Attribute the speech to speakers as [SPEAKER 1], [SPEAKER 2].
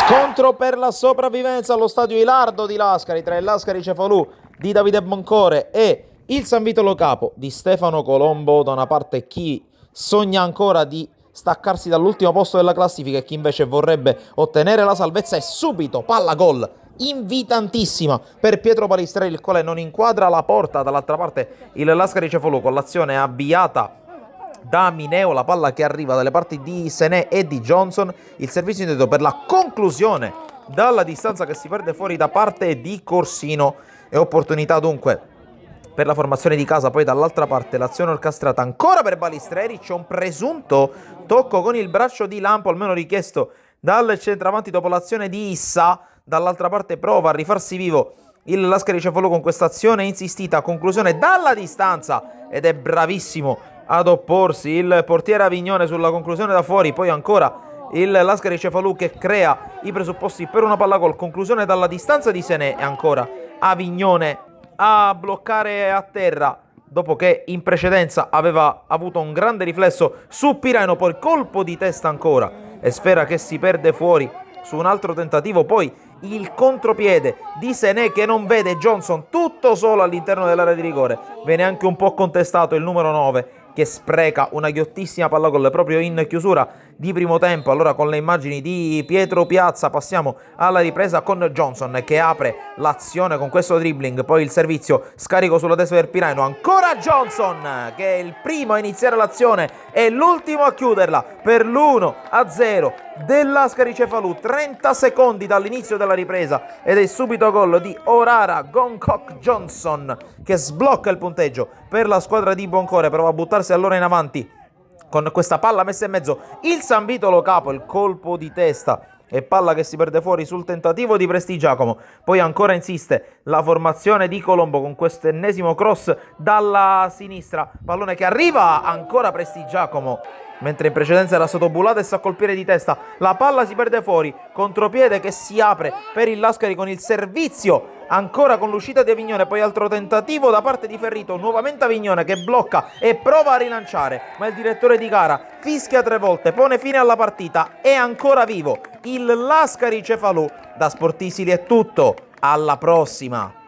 [SPEAKER 1] Scontro per la sopravvivenza allo stadio Ilardo di Lascari tra il Lascari Cefalù di Davide Boncore e il San Vitolo Capo di Stefano Colombo. Da una parte chi sogna ancora di staccarsi dall'ultimo posto della classifica e chi invece vorrebbe ottenere la salvezza, e subito palla gol invitantissima per Pietro Palistrelli, il quale non inquadra la porta. Dall'altra parte il Lascari Cefalù con l'azione avviata da Mineo, la palla che arriva dalle parti di Sené e di Johnson, il servizio indietro per la conclusione dalla distanza che si perde fuori da parte di Corsino, e opportunità dunque per la formazione di casa. Poi dall'altra parte l'azione orchestrata ancora per Balistreri, c'è un presunto tocco con il braccio di Lampo, almeno richiesto dal centravanti dopo l'azione di Issa. Dall'altra parte prova a rifarsi vivo il Lascari Cefalù con questa azione insistita, conclusione dalla distanza, ed è bravissimo ad opporsi il portiere Avignone sulla conclusione da fuori. Poi ancora il Lascari Cefalù che crea i presupposti per una palla gol, conclusione dalla distanza di Sené, e ancora Avignone a bloccare a terra dopo che in precedenza aveva avuto un grande riflesso su Piraino. Poi colpo di testa ancora e Sfera che si perde fuori su un altro tentativo. Poi il contropiede di Sené che non vede Johnson tutto solo all'interno dell'area di rigore. Viene anche un po' contestato il numero 9 che spreca una ghiottissima palla gol proprio in chiusura di primo tempo. Allora con le immagini di Pietro Piazza passiamo alla ripresa con Johnson che apre l'azione con questo dribbling, poi il servizio scarico sulla destra del Piraino, ancora Johnson che è il primo a iniziare l'azione e l'ultimo a chiuderla per l'1-0 dell'Ascari Cefalù. 30 secondi dall'inizio della ripresa ed è subito gol di Orara Gongkok Johnson che sblocca il punteggio per la squadra di Boncore. Prova a buttarsi allora in avanti con questa palla messa in mezzo il San Vitolo Capo, il colpo di testa e palla che si perde fuori sul tentativo di Prestigiacomo. Poi ancora insiste la formazione di Colombo con questo ennesimo cross dalla sinistra, pallone che arriva ancora Prestigiacomo, mentre in precedenza era stato Bulata e sa colpire di testa, la palla si perde fuori, contropiede che si apre per il Lascari con il servizio ancora con l'uscita di Avignone. Poi altro tentativo da parte di Ferrito, nuovamente Avignone che blocca e prova a rilanciare, ma il direttore di gara fischia 3 volte, pone fine alla partita. È ancora vivo il Lascari Cefalù. Da Sportisili è tutto, alla prossima.